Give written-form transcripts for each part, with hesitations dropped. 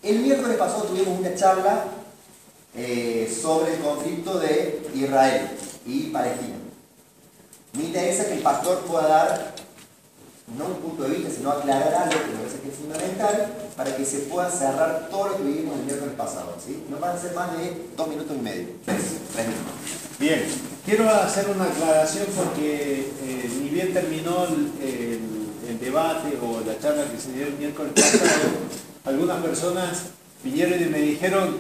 El miércoles pasado tuvimos una charla sobre el conflicto de Israel y Palestina. Mi interés es que el pastor pueda dar, no un punto de vista, sino aclarar algo que me parece que es fundamental para que se pueda cerrar todo lo que vivimos el miércoles pasado, ¿sí? No van a ser más de 2 minutos y medio, 3 minutos. Bien, quiero hacer una aclaración porque ni bien terminó el debate o la charla que se dio el miércoles pasado, algunas personas vinieron y me dijeron,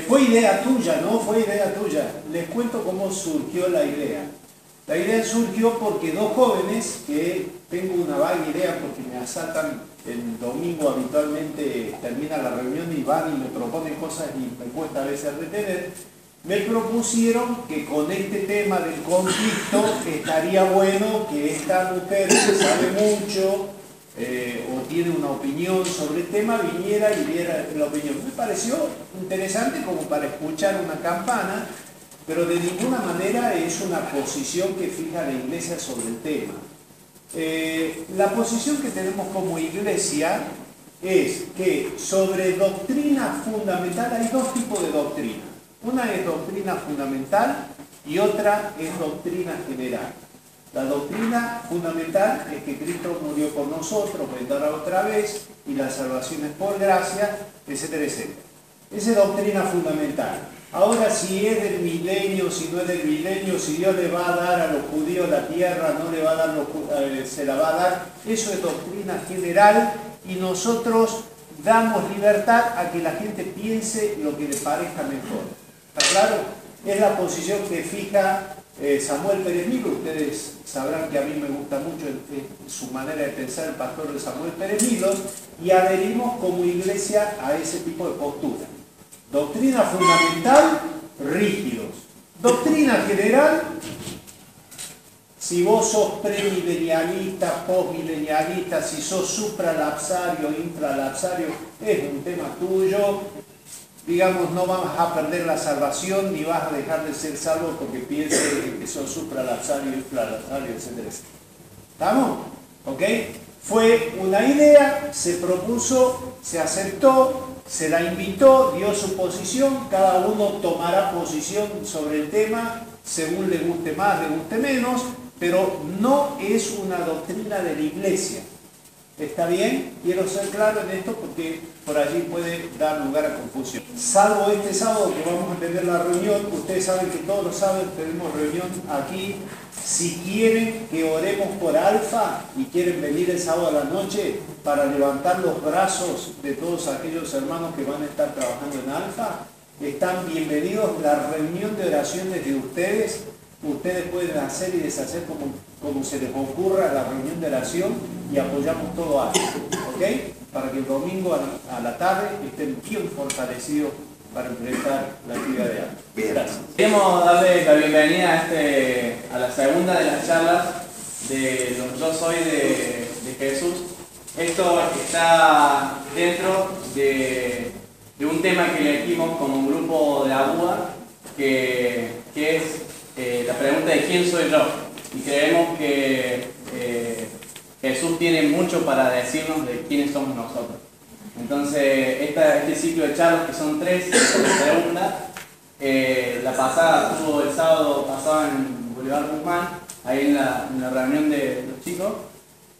fue idea tuya, ¿no? Fue idea tuya. Les cuento cómo surgió la idea. La idea surgió porque dos jóvenes, que tengo una vaga idea porque me asaltan el domingo habitualmente, termina la reunión y van y me proponen cosas y me cuesta a veces retener, me propusieron que con este tema del conflicto estaría bueno que esta mujer que sabe mucho o tiene una opinión sobre el tema viniera y diera la opinión. Me pareció interesante como para escuchar una campana, pero de ninguna manera es una posición que fija la iglesia sobre el tema. La posición que tenemos como iglesia es que sobre doctrina fundamental hay dos tipos de doctrina. Una es doctrina fundamental y otra es doctrina general. La doctrina fundamental es que Cristo murió por nosotros, vendrá otra vez y la salvación es por gracia, etcétera, etcétera. Esa es doctrina fundamental. Ahora, si es del milenio, si no es del milenio, si Dios le va a dar a los judíos la tierra, no le va a dar, se la va a dar, eso es doctrina general y nosotros damos libertad a que la gente piense lo que le parezca mejor. ¿Está claro? Es la posición que fija Samuel Pérez Milo. Ustedes sabrán que a mí me gusta mucho su manera de pensar, el pastor de Samuel Pérez Milo, y adherimos como iglesia a ese tipo de postura. Doctrina fundamental, rígidos. Doctrina general, si vos sos premilenialista, postmilenialista, si sos supralapsario, infralapsario, es un tema tuyo. Digamos, no vas a perder la salvación ni vas a dejar de ser salvo porque pienses que sos supralapsario, infralapsario, etcétera. ¿Estamos? ¿Ok? Fue una idea, se propuso, se aceptó, se la invitó, dio su posición, cada uno tomará posición sobre el tema según le guste más, le guste menos, pero no es una doctrina de la iglesia. ¿Está bien? Quiero ser claro en esto porque por allí puede dar lugar a confusión. Salvo este sábado que vamos a tener la reunión, ustedes saben que todos los sábados tenemos reunión aquí. Si quieren que oremos por Alfa y quieren venir el sábado a la noche para levantar los brazos de todos aquellos hermanos que van a estar trabajando en Alfa, están bienvenidos. La reunión de oraciones de ustedes pueden hacer y deshacer como se les ocurra la reunión de oración y apoyamos todo Alfa, ¿ok? Para que el domingo a la tarde estén bien fortalecidos para enfrentar la actividad de Alfa. Gracias. Queremos darle la bienvenida a la segunda de las charlas de los Yo Soy de Jesús. Esto está dentro de un tema que elegimos como un grupo de ABUA, que es la pregunta de quién soy yo. Y creemos que Jesús tiene mucho para decirnos de quiénes somos nosotros. Entonces, este ciclo de charlas, que son 3, la segunda, la pasada estuvo el sábado pasado en Boulevard Guzmán, ahí en la reunión de los chicos,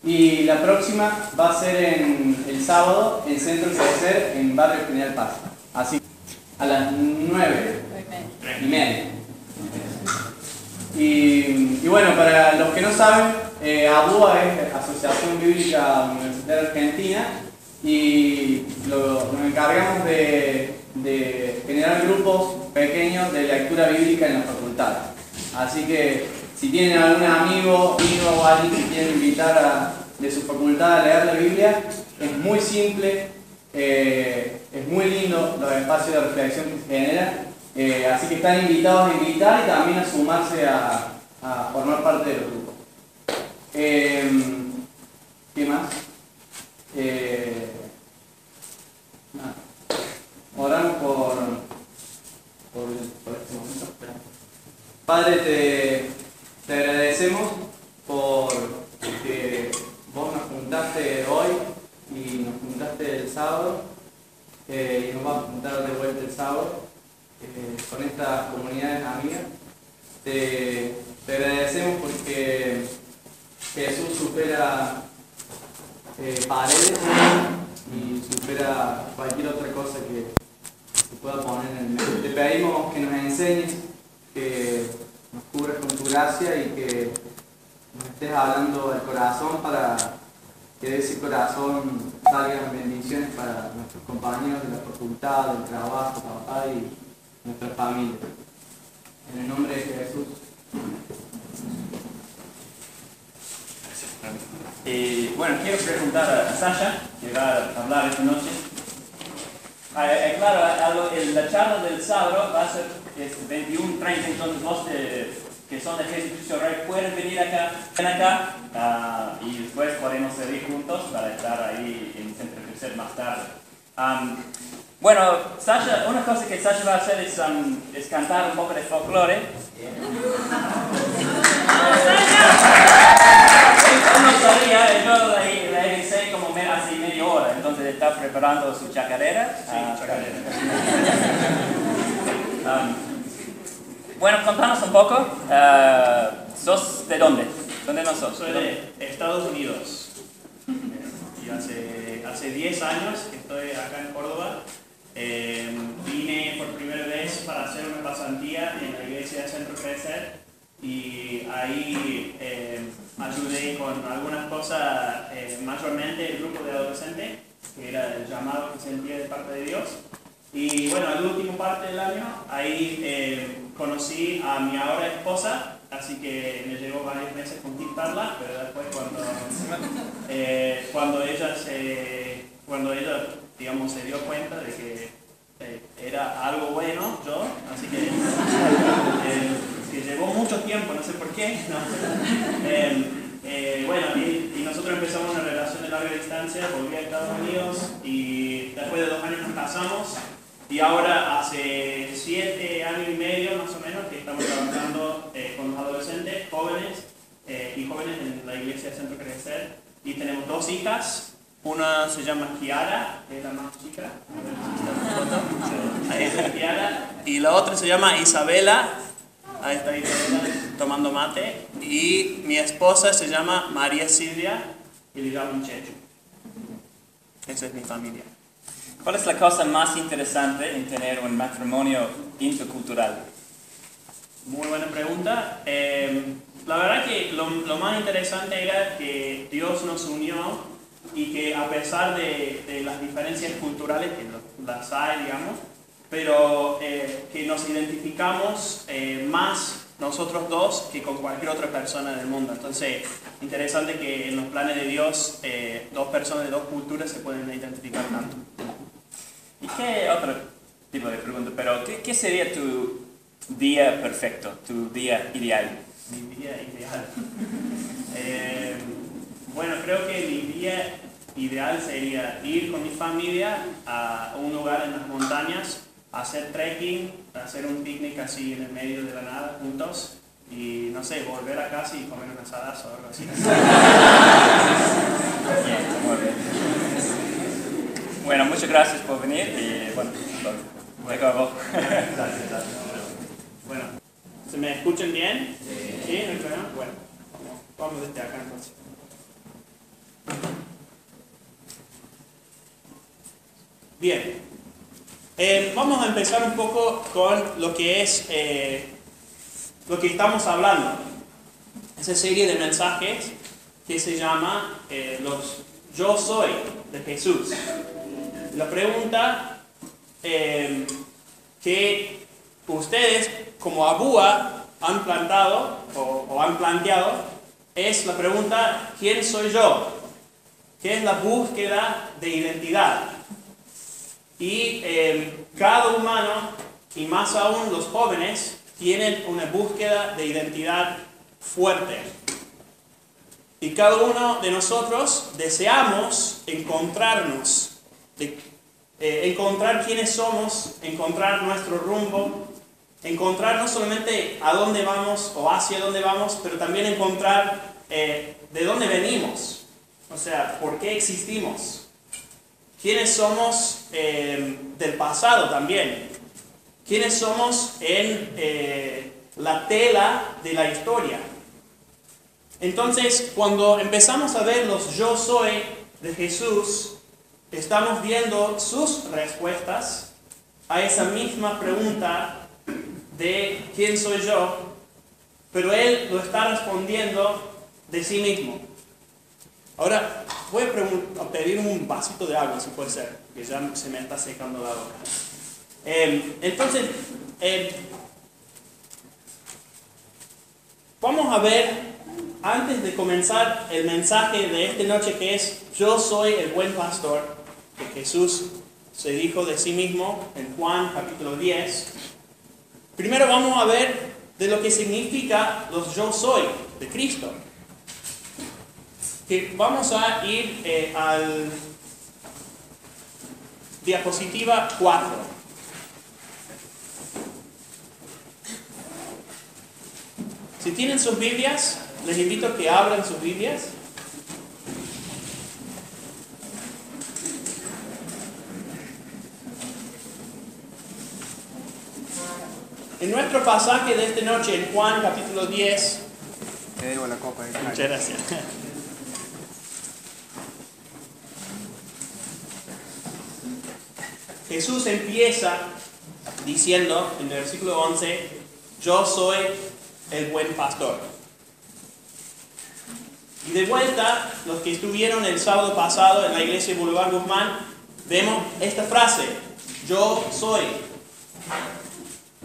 y la próxima va a ser el sábado en Centro Crecer, en Barrio General Paz, así a las 9:30. Y bueno, para los que no saben, ABUA es Asociación Bíblica Universitaria Argentina, y nos encargamos de generar grupos pequeños de lectura bíblica en la facultad. Así que si tienen algún amigo o alguien que quieren invitar de su facultad a leer la Biblia, es muy simple, es muy lindo los espacios de reflexión que se generan, así que están invitados a invitar y también a sumarse a formar parte de los grupos. ¿Qué más? Oramos por este momento. Padre, te agradecemos por que vos nos juntaste hoy y nos juntaste el sábado y nos vamos a juntar de vuelta el sábado con estas comunidades amigas. Te agradecemos porque Jesús supera paredes y supera cualquier otra cosa que se pueda poner en el medio. Te pedimos que nos enseñes, que nos cubras con tu gracia y que nos estés hablando al corazón para que de ese corazón salgan bendiciones para nuestros compañeros de la facultad, del trabajo, papá y nuestra familia. En el nombre de Jesús. Bueno, quiero preguntar a Sasha, que va a hablar esta noche. Claro, la charla del sábado va a ser 21:30, entonces vos que son de Jesucristo Rey pueden venir acá, y después podemos salir juntos para estar ahí en el Centro Crecer más tarde. Bueno, Sasha, una cosa que Sasha va a hacer es cantar un poco de folclore. Él no sabía, yo le avisé como hace media hora, entonces está preparando su chacarera. Bueno, contanos un poco. ¿Sos de dónde? ¿Dónde no sos? Soy de Estados Unidos. Y hace 10 años que estoy acá en Córdoba. Vine por primera vez para hacer una pasantía en la iglesia de Centro Crecer y ahí ayudé con algunas cosas, mayormente el grupo de adolescentes, que era el llamado que sentía de parte de Dios. Y bueno, la última parte del año, ahí conocí a mi ahora esposa, así que me llevó varios meses conquistarla, pero después cuando ella digamos, se dio cuenta de que era algo bueno yo, así que llevó mucho tiempo, no sé por qué, ¿no? Bueno, y nosotros empezamos una relación de larga distancia, volví a Estados Unidos y después de 2 años nos casamos y ahora hace 7 años y medio más o menos que estamos trabajando con los adolescentes, jóvenes y jóvenes en la iglesia de Centro Crecer y tenemos 2 hijas. Una se llama Kiara, que es la más chica. Ahí está Kiara. Y la otra se llama Isabela. Ahí está Isabela tomando mate. Y mi esposa se llama María Silvia y le llaman Chechu. Esa es mi familia. ¿Cuál es la cosa más interesante en tener un matrimonio intercultural? Muy buena pregunta. La verdad que lo más interesante era que Dios nos unió y que a pesar de las diferencias culturales, que las hay, digamos, pero que nos identificamos más nosotros dos que con cualquier otra persona del mundo. Entonces, interesante que en los planes de Dios 2 personas de 2 culturas se pueden identificar tanto. ¿Y qué otro tipo de pregunta? Pero, ¿qué sería tu día perfecto, tu día ideal? Mi día ideal. Bueno, creo que mi día ideal sería ir con mi familia a un lugar en las montañas, hacer trekking, hacer un picnic así en el medio de la nada juntos y no sé, volver a casa y comer un asadazo o algo así. Bien, muy bien. Bueno, muchas gracias por venir y bueno, Gracias. Bueno, ¿se me escuchan bien? ¿Sí? ¿No hay problema? Bueno, vamos desde acá entonces. Bien, vamos a empezar un poco con lo que es lo que estamos hablando. Esa serie de mensajes que se llama los Yo Soy de Jesús. La pregunta que ustedes como Abúa han plantado o han planteado es la pregunta ¿quién soy yo? Que es la búsqueda de identidad. Y cada humano, y más aún los jóvenes, tienen una búsqueda de identidad fuerte. Y cada uno de nosotros deseamos encontrarnos, encontrar quiénes somos, encontrar nuestro rumbo, encontrar no solamente a dónde vamos o hacia dónde vamos, pero también encontrar de dónde venimos. O sea, ¿por qué existimos? ¿Quiénes somos del pasado también. ¿Quiénes somos en la tela de la historia? Entonces, cuando empezamos a ver los yo soy de Jesús, estamos viendo sus respuestas a esa misma pregunta de quién soy yo, pero Él lo está respondiendo de sí mismo. Ahora, voy a pedir un vasito de agua, si puede ser, porque ya se me está secando la boca. Entonces, vamos a ver, antes de comenzar el mensaje de esta noche, que es yo soy el buen pastor, que Jesús se dijo de sí mismo en Juan capítulo 10. Primero vamos a ver de lo que significa los yo soy de Cristo. Que vamos a ir al diapositiva 4. Si tienen sus Biblias, les invito a que abran sus Biblias. En nuestro pasaje de esta noche, en Juan capítulo 10, Te debo la copa. muchas gracias. Jesús empieza diciendo en el versículo 11, yo soy el buen pastor. Y de vuelta, los que estuvieron el sábado pasado en la iglesia de Boulevard Guzmán, vemos esta frase, yo soy.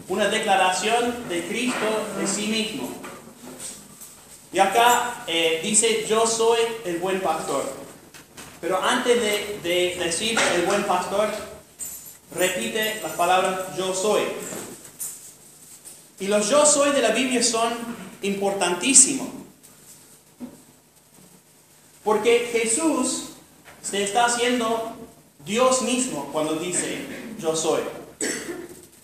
Una declaración de Cristo de sí mismo. Y acá dice, yo soy el buen pastor. Pero antes de decir el buen pastor, repite las palabras yo soy. Y los yo soy de la Biblia son importantísimos. Porque Jesús se está haciendo Dios mismo cuando dice yo soy.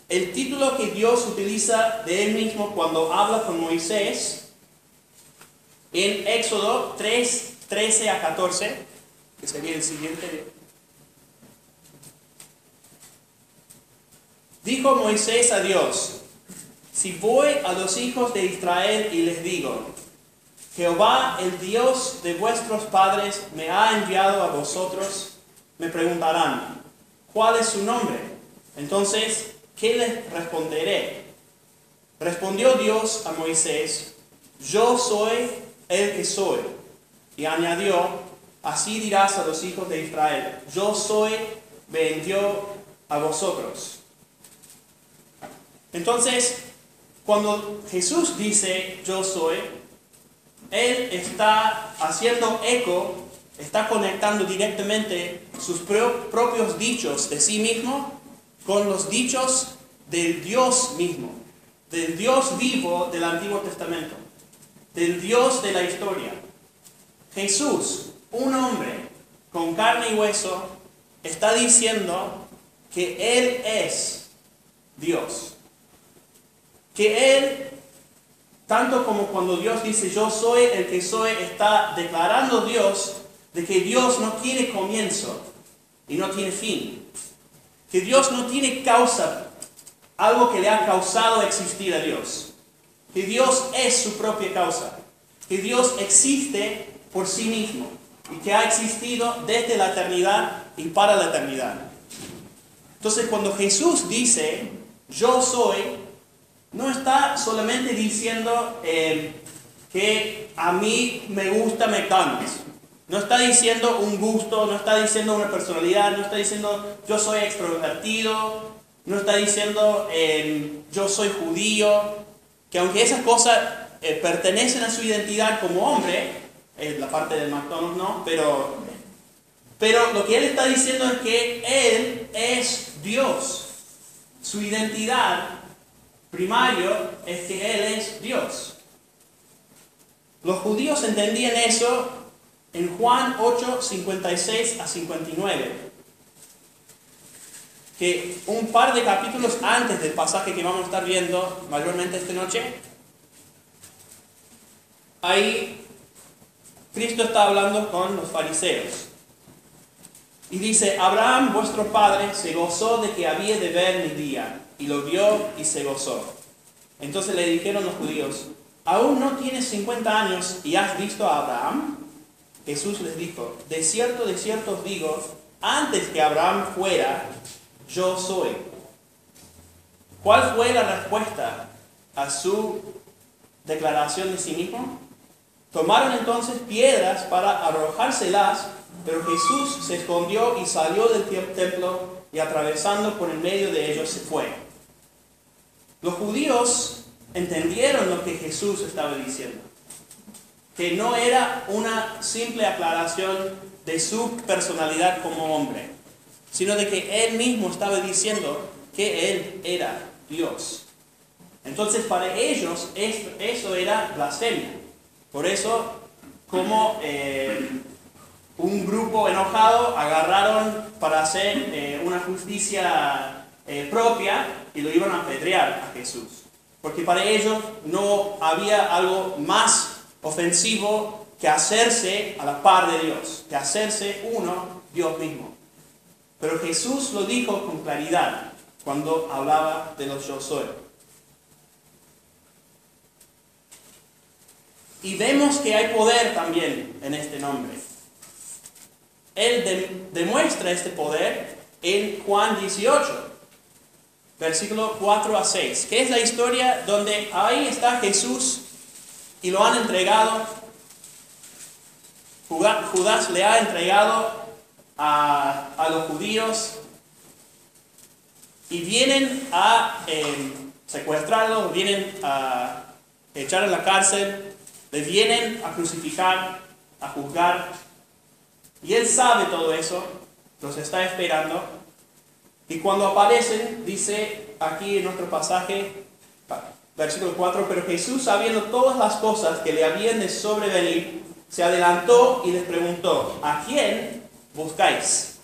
El título que Dios utiliza de Él mismo cuando habla con Moisés en Éxodo 3, 13 a 14, que sería el siguiente. Dijo Moisés a Dios, si voy a los hijos de Israel y les digo, Jehová, el Dios de vuestros padres, me ha enviado a vosotros, me preguntarán, ¿cuál es su nombre? Entonces, ¿qué les responderé? Respondió Dios a Moisés, yo soy el que soy. Y añadió, así dirás a los hijos de Israel, yo soy, me envió a vosotros. Entonces, cuando Jesús dice yo soy, Él está haciendo eco, está conectando directamente sus propios dichos de sí mismo con los dichos del Dios mismo, del Dios vivo del Antiguo Testamento, del Dios de la historia. Jesús, un hombre con carne y hueso, está diciendo que Él es Dios. Que Él, tanto como cuando Dios dice yo soy el que soy, está declarando Dios de que Dios no tiene comienzo y no tiene fin. Que Dios no tiene causa, algo que le ha causado existir a Dios. Que Dios es su propia causa. Que Dios existe por sí mismo y que ha existido desde la eternidad y para la eternidad. Entonces, cuando Jesús dice yo soy, no está solamente diciendo que a mí me gusta McDonald's. No está diciendo un gusto, no está diciendo una personalidad, no está diciendo yo soy extrovertido, no está diciendo yo soy judío, que aunque esas cosas pertenecen a su identidad como hombre, la parte del McDonald's no, pero lo que él está diciendo es que él es Dios. Su identidad primario es que Él es Dios. Los judíos entendían eso en Juan 8, 56 a 59. Que un par de capítulos antes del pasaje que vamos a estar viendo mayormente esta noche, ahí Cristo está hablando con los fariseos. Y dice, Abraham, vuestro padre, se gozó de que había de ver mi día, y lo vio y se gozó. Entonces le dijeron los judíos, ¿aún no tienes 50 años y has visto a Abraham? Jesús les dijo, de cierto os digo, antes que Abraham fuera, yo soy. ¿Cuál fue la respuesta a su declaración de sí mismo? Tomaron entonces piedras para arrojárselas, pero Jesús se escondió y salió del templo y atravesando por en medio de ellos se fue. Los judíos entendieron lo que Jesús estaba diciendo, que no era una simple aclaración de su personalidad como hombre, sino de que Él mismo estaba diciendo que Él era Dios. Entonces para ellos eso era blasfemia. Por eso, como un grupo enojado agarraron para hacer una justicia propia y lo iban a apedrear a Jesús. Porque para ellos no había algo más ofensivo que hacerse a la par de Dios, que hacerse uno Dios mismo. Pero Jesús lo dijo con claridad cuando hablaba de los yo soy. Y vemos que hay poder también en este nombre. Él demuestra este poder en Juan 18, versículo 4 a 6, que es la historia donde ahí está Jesús y lo han entregado. Judas le ha entregado a los judíos y vienen a secuestrarlo, vienen a echar en la cárcel, le vienen a crucificar, a juzgar. Y él sabe todo eso, los está esperando. Y cuando aparecen, dice aquí en nuestro pasaje, versículo 4, pero Jesús, sabiendo todas las cosas que le habían de sobrevenir, se adelantó y les preguntó, ¿a quién buscáis?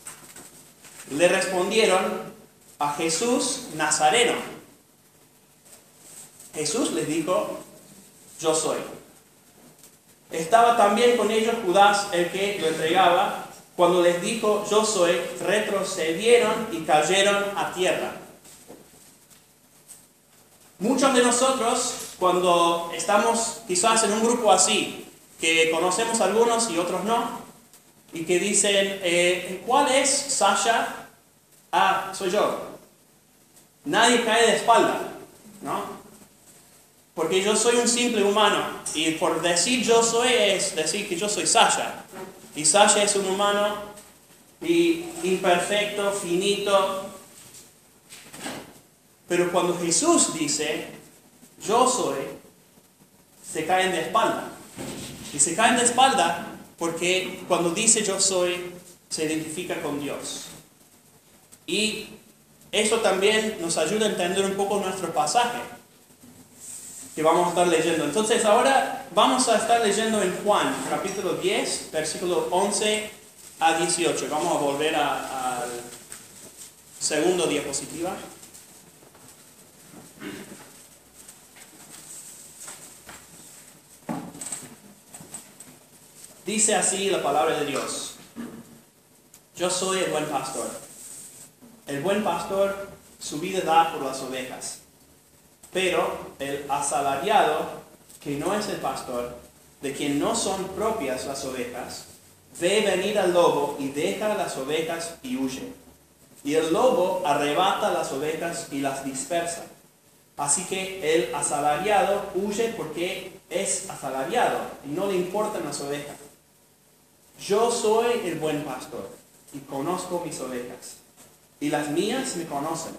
Le respondieron, a Jesús Nazareno. Jesús les dijo, yo soy. Estaba también con ellos Judas, el que lo entregaba. Cuando les dijo, yo soy, retrocedieron y cayeron a tierra. Muchos de nosotros, cuando estamos quizás en un grupo así, que conocemos a algunos y otros no, y que dicen, ¿cuál es Sasha? Ah, soy yo. Nadie cae de espalda, ¿no? Porque yo soy un simple humano, y por decir yo soy es decir que yo soy Sasha. Y Sasha es un humano y imperfecto, finito. Pero cuando Jesús dice, yo soy, se caen de espalda. Y se caen de espalda porque cuando dice yo soy, se identifica con Dios. Y eso también nos ayuda a entender un poco nuestro pasaje que vamos a estar leyendo. Entonces ahora vamos a estar leyendo en Juan, capítulo 10, versículo 11 a 18. Vamos a volver al segundo diapositiva. Dice así la palabra de Dios. Yo soy el buen pastor. El buen pastor su vida da por las ovejas. Pero el asalariado, que no es el pastor, de quien no son propias las ovejas, ve venir al lobo y deja las ovejas y huye. Y el lobo arrebata las ovejas y las dispersa. Así que el asalariado huye porque es asalariado y no le importan las ovejas. Yo soy el buen pastor y conozco mis ovejas, y las mías me conocen.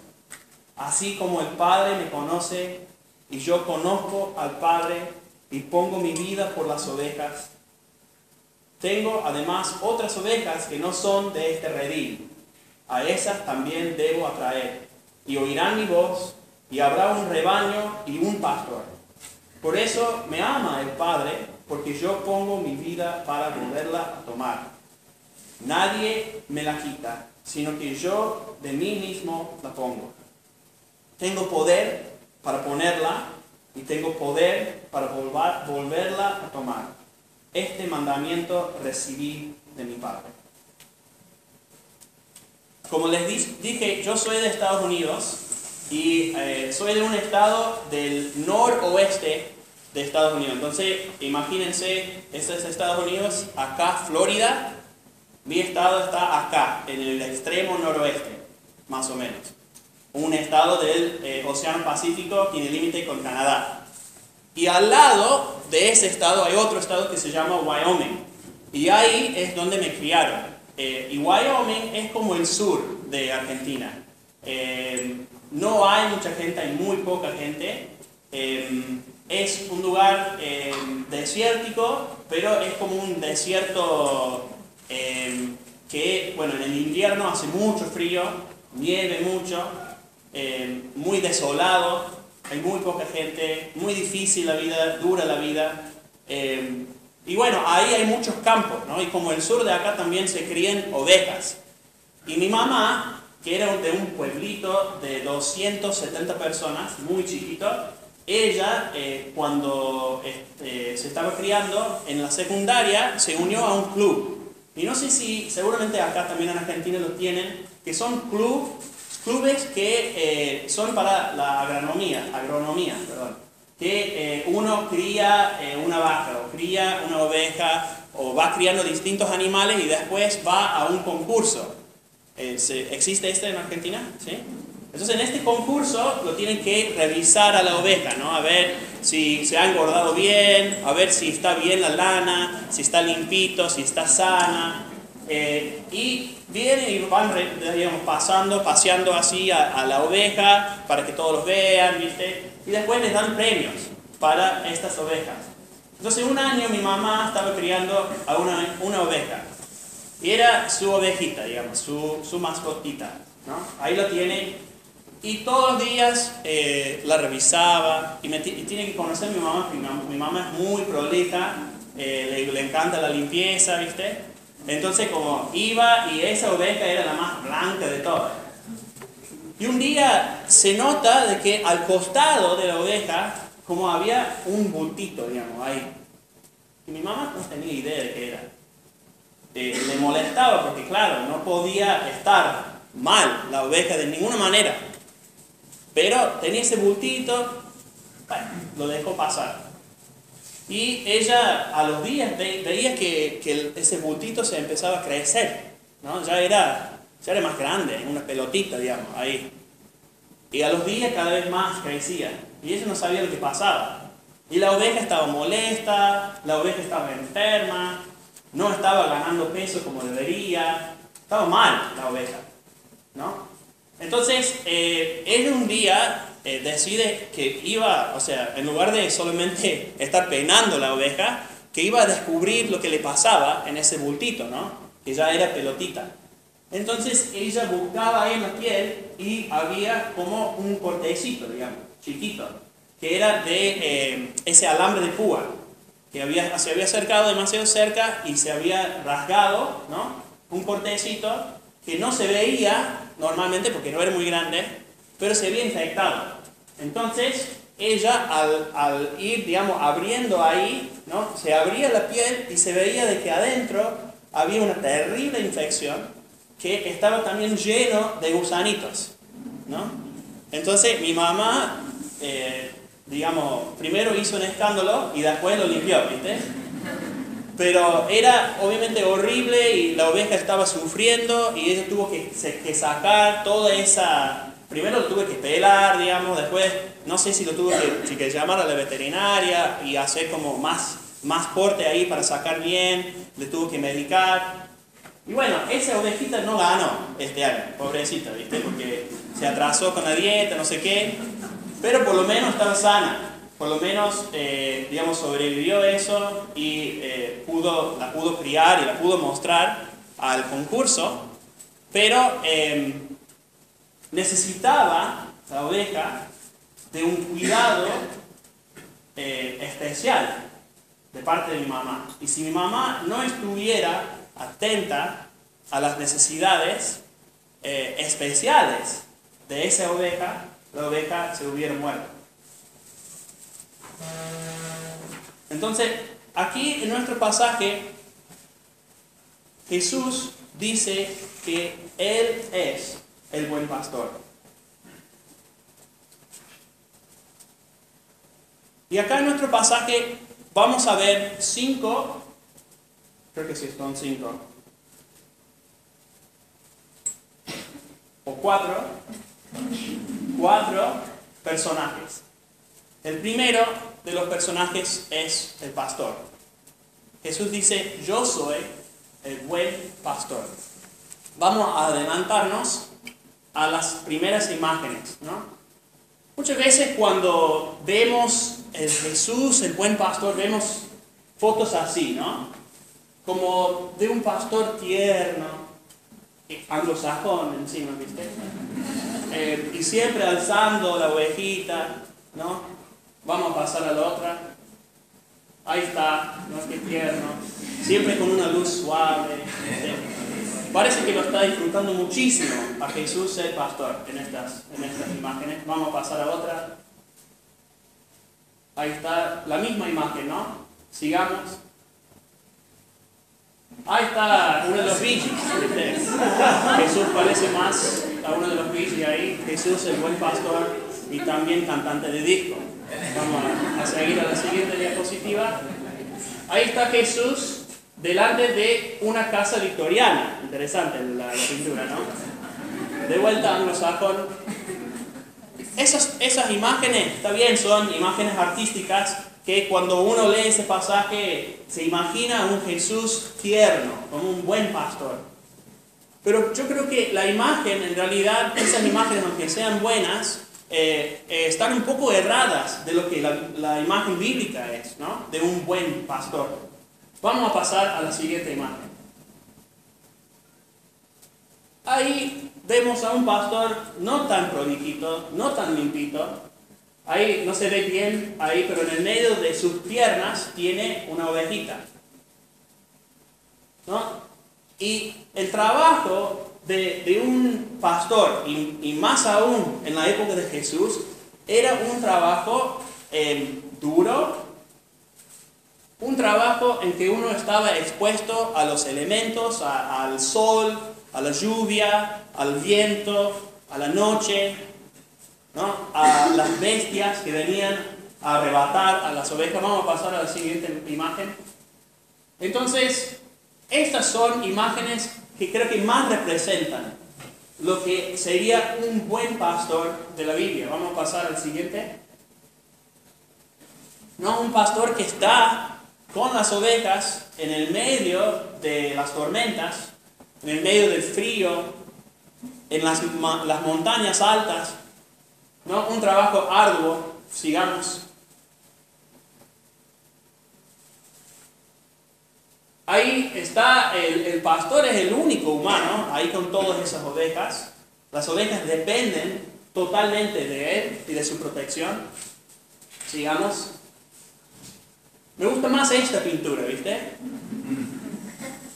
Así como el Padre me conoce y yo conozco al Padre y pongo mi vida por las ovejas. Tengo además otras ovejas que no son de este redil. A esas también debo atraer. Y oirán mi voz y habrá un rebaño y un pastor. Por eso me ama el Padre, porque yo pongo mi vida para volverla a tomar. Nadie me la quita, sino que yo de mí mismo la pongo. Tengo poder para ponerla y tengo poder para volverla a tomar. Este mandamiento recibí de mi Padre. como les dije, yo soy de Estados Unidos y soy de un estado del noroeste de Estados Unidos. Entonces, imagínense, este es Estados Unidos, acá Florida, mi estado está acá, en el extremo noroeste, más o menos. Un estado del Océano Pacífico que tiene límite con Canadá. Y al lado de ese estado hay otro estado que se llama Wyoming. Y ahí es donde me criaron. Y Wyoming es como el sur de Argentina. No hay mucha gente, hay muy poca gente. Es un lugar desértico, pero es como un desierto que, bueno, en el invierno hace mucho frío, nieve mucho, muy desolado, hay muy poca gente, muy difícil la vida, dura la vida. Y bueno, ahí hay muchos campos, ¿no? Y como el sur de acá también se crían ovejas. Y mi mamá, que era de un pueblito de 270 personas, muy chiquito, ella, cuando se estaba criando en la secundaria, se unió a un club. Y no sé si, seguramente acá también en Argentina lo tienen, que son clubes que son para la agronomía, perdón. Que uno cría una vaca, o cría una oveja, o va criando distintos animales y después va a un concurso. ¿Existe este en Argentina? ¿Sí? Entonces en este concurso lo tienen que revisar a la oveja, ¿no? A ver si se ha engordado bien, a ver si está bien la lana, si está limpito, si está sana. Y vienen y van, digamos, paseando así a la oveja para que todos los vean, ¿viste? Y después les dan premios para estas ovejas. Entonces un año mi mamá estaba criando a una oveja. Y era su ovejita, digamos, su mascotita, ¿no? Ahí lo tiene. Y todos los días la revisaba. Y tiene que conocer mi mamá, porque mi mamá es muy prolija, le encanta la limpieza, ¿viste? Entonces como iba y esa oveja era la más blanca de todas. Y un día se nota de que al costado de la oveja como había un bultito, digamos, ahí. Y mi mamá no tenía idea de qué era. Le molestaba porque claro, no podía estar mal la oveja de ninguna manera. Pero tenía ese bultito, bueno, lo dejó pasar. Y ella a los días veía que ese bultito se empezaba a crecer, ¿no? Ya era más grande, una pelotita, digamos, ahí. Y a los días cada vez más crecía. Y ella no sabía lo que pasaba. Y la oveja estaba molesta, la oveja estaba enferma, no estaba ganando peso como debería, estaba mal la oveja, ¿no? Entonces, ella un día decide que iba, o sea, en lugar de solamente estar peinando la oveja, que iba a descubrir lo que le pasaba en ese bultito, ¿no? Que ya era pelotita. Entonces ella buscaba ahí en la piel y había como un cortecito, digamos, chiquito, que era de ese alambre de púa, que se había acercado demasiado cerca y se había rasgado, ¿no? Un cortecito que no se veía normalmente porque no era muy grande, pero se había infectado. Entonces ella al ir, digamos, abriendo ahí, ¿no? Se abría la piel y se veía de que adentro había una terrible infección que estaba también lleno de gusanitos, ¿no? Entonces mi mamá, digamos, primero hizo un escándalo y después lo limpió, ¿viste? Pero era obviamente horrible y la oveja estaba sufriendo y ella tuvo que sacar toda esa... Primero lo tuve que pelar, digamos, después no sé si lo tuve que llamar a la veterinaria y hacer como más corte ahí para sacar bien, le tuvo que medicar. Y bueno, esa ovejita no ganó este año, pobrecita, ¿viste? Porque se atrasó con la dieta, no sé qué, pero por lo menos estaba sana, por lo menos, digamos, sobrevivió eso y la pudo criar y la pudo mostrar al concurso, pero necesitaba la oveja de un cuidado especial de parte de mi mamá. Y si mi mamá no estuviera atenta a las necesidades especiales de esa oveja, la oveja se hubiera muerto. Entonces, aquí en nuestro pasaje Jesús dice que Él es el buen pastor. Y acá en nuestro pasaje vamos a ver 5, creo que sí son 5, o 4 personajes. El primero de los personajes es el pastor. Jesús dice, yo soy el buen pastor. Vamos a adelantarnos a las primeras imágenes, ¿no? Muchas veces cuando vemos el Jesús, el buen pastor, vemos fotos así, ¿no? Como de un pastor tierno, anglosajón encima, ¿viste? Y siempre alzando la ovejita, ¿no? Vamos a pasar a la otra. Ahí está, ¿no? Qué tierno. Siempre con una luz suave, ¿viste? Parece que lo está disfrutando muchísimo a Jesús el pastor en estas imágenes. Vamos a pasar a otra. Ahí está la misma imagen, ¿no? Sigamos. Ahí está uno de los Bee Gees, ¿viste? Jesús parece más a uno de los Bee Gees ahí. Jesús el buen pastor y también cantante de disco. Vamos a seguir a la siguiente diapositiva. Ahí está Jesús delante de una casa victoriana. Interesante la pintura, ¿no? De vuelta anglosajón. Esas imágenes, está bien, son imágenes artísticas que cuando uno lee ese pasaje se imagina a un Jesús tierno, como un buen pastor. Pero yo creo que la imagen, en realidad, esas imágenes, aunque sean buenas, están un poco erradas de lo que la imagen bíblica es, ¿no? De un buen pastor. Vamos a pasar a la siguiente imagen. Ahí vemos a un pastor no tan prolijito, no tan limpito. Ahí no se ve bien, ahí, pero en el medio de sus piernas tiene una ovejita, ¿no? Y el trabajo de un pastor, y más aún en la época de Jesús, era un trabajo duro, un trabajo en que uno estaba expuesto a los elementos, al sol, a la lluvia, al viento, a la noche, ¿no? A las bestias que venían a arrebatar a las ovejas. Vamos a pasar a la siguiente imagen. Entonces, estas son imágenes que creo que más representan lo que sería un buen pastor de la Biblia. Vamos a pasar al siguiente. No, un pastor que está con las ovejas en el medio de las tormentas, en el medio del frío, en las montañas altas, ¿no? Un trabajo arduo. Sigamos. Ahí está, el pastor es el único humano, ahí con todas esas ovejas. Las ovejas dependen totalmente de él y de su protección. Sigamos. Me gusta más esta pintura, ¿viste?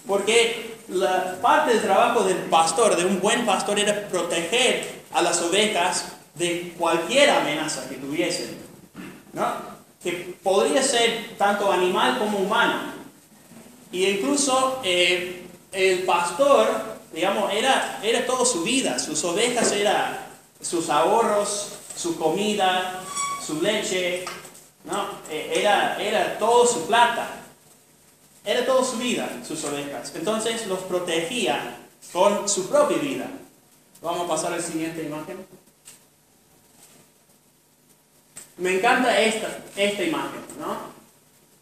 Porque la parte del trabajo del pastor, de un buen pastor, era proteger a las ovejas de cualquier amenaza que tuviesen, ¿no? Que podría ser tanto animal como humano. Y incluso el pastor, digamos, era toda su vida. Sus ovejas eran sus ahorros, su comida, su leche, ¿no? Era toda su plata. Era toda su vida, sus ovejas. Entonces los protegía con su propia vida. Vamos a pasar a la siguiente imagen. Me encanta esta imagen, ¿no?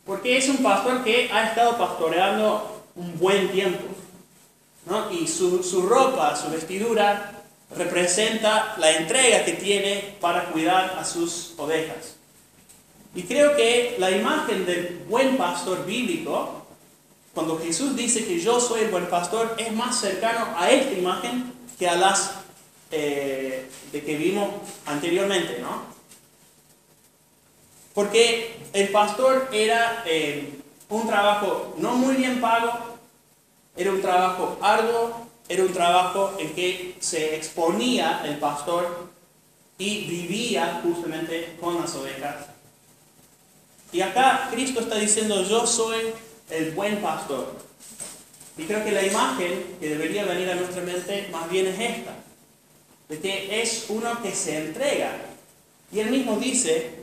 Porque es un pastor que ha estado pastoreando un buen tiempo, ¿no? Y su ropa, su vestidura, representa la entrega que tiene para cuidar a sus ovejas. Y creo que la imagen del buen pastor bíblico, cuando Jesús dice que yo soy el buen pastor, es más cercano a esta imagen que a las de que vimos anteriormente, ¿no? Porque el pastor era un trabajo no muy bien pago, era un trabajo arduo, era un trabajo en que se exponía el pastor y vivía justamente con las ovejas. Y acá Cristo está diciendo, yo soy el buen pastor. Y creo que la imagen que debería venir a nuestra mente más bien es esta, de que es uno que se entrega. Y él mismo dice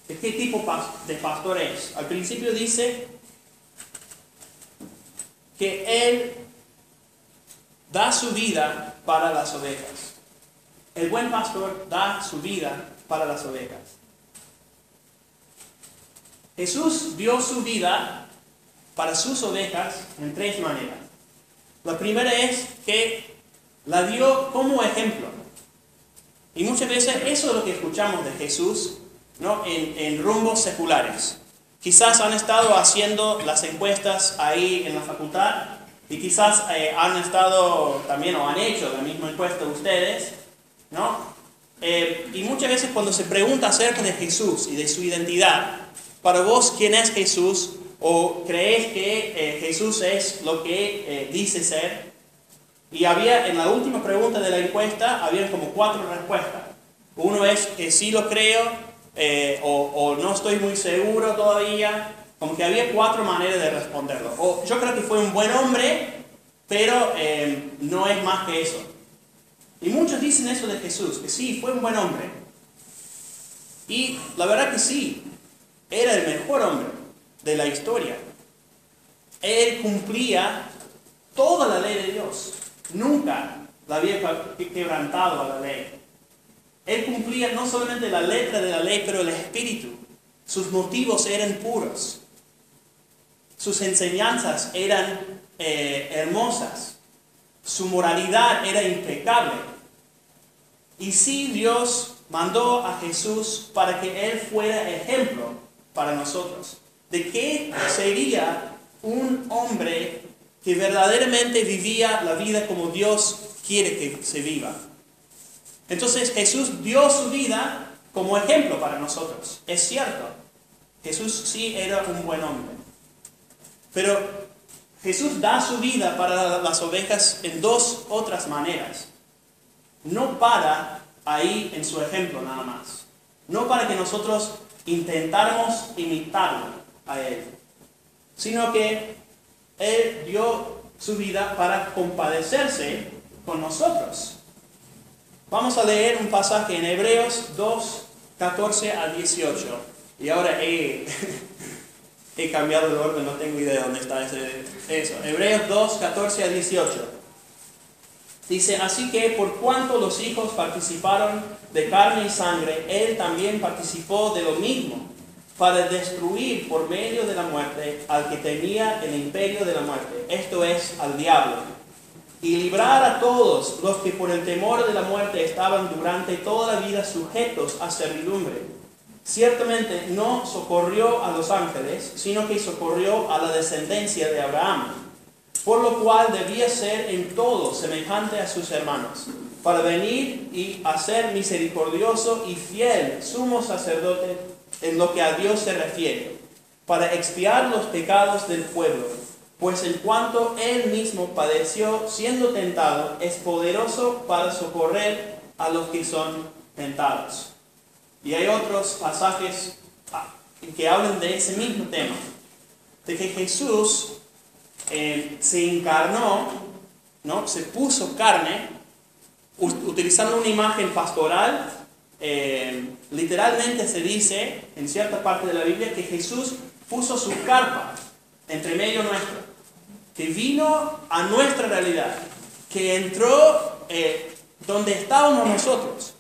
de qué tipo de pastor es. Al principio dice que él da su vida para las ovejas. El buen pastor da su vida para las ovejas. Jesús dio su vida para sus ovejas en 3 maneras. La primera es que la dio como ejemplo. Y muchas veces eso es lo que escuchamos de Jesús, ¿no? en rumbos seculares. Quizás han estado haciendo las encuestas ahí en la facultad y quizás han estado también o han hecho la misma encuesta ustedes, ¿no? Y muchas veces cuando se pregunta acerca de Jesús y de su identidad, para vos, ¿quién es Jesús? ¿O crees que Jesús es lo que dice ser? Y había, en la última pregunta de la encuesta, habían como 4 respuestas. Uno es que sí lo creo, o no estoy muy seguro todavía. Como que había 4 maneras de responderlo. O yo creo que fue un buen hombre, pero no es más que eso. Y muchos dicen eso de Jesús, que sí, fue un buen hombre. Y la verdad que sí, era el mejor hombre de la historia. Él cumplía toda la ley de Dios. Nunca la había quebrantado a la ley. Él cumplía no solamente la letra de la ley, pero el espíritu. Sus motivos eran puros. Sus enseñanzas eran hermosas. Su moralidad era impecable. Y sí, Dios mandó a Jesús para que Él fuera ejemplo para nosotros. De qué sería un hombre que verdaderamente vivía la vida como Dios quiere que se viva. Entonces Jesús dio su vida como ejemplo para nosotros. Es cierto, Jesús sí era un buen hombre. Pero Jesús da su vida para las ovejas en 2 otras maneras. No para ahí en su ejemplo nada más. No para que nosotros intentáramos imitarlo a Él. Sino que Él dio su vida para compadecerse con nosotros. Vamos a leer un pasaje en Hebreos 2, 14 a 18. Y ahora he cambiado el orden, no tengo idea de dónde está eso. Hebreos 2, 14 a 18. Dice, así que por cuanto los hijos participaron de carne y sangre, Él también participó de lo mismo, para destruir por medio de la muerte al que tenía el imperio de la muerte, esto es, al diablo, y librar a todos los que por el temor de la muerte estaban durante toda la vida sujetos a servidumbre. Ciertamente no socorrió a los ángeles, sino que socorrió a la descendencia de Abraham, por lo cual debía ser en todo semejante a sus hermanos, para venir y hacer misericordioso y fiel sumo sacerdote en lo que a Dios se refiere, para expiar los pecados del pueblo, pues en cuanto Él mismo padeció siendo tentado, es poderoso para socorrer a los que son tentados. Y hay otros pasajes que hablan de ese mismo tema, de que Jesús se encarnó, ¿no? Se puso carne, utilizando una imagen pastoral. Literalmente se dice en cierta parte de la Biblia que Jesús puso su carpa entre medio nuestro, que vino a nuestra realidad, que entró donde estábamos nosotros,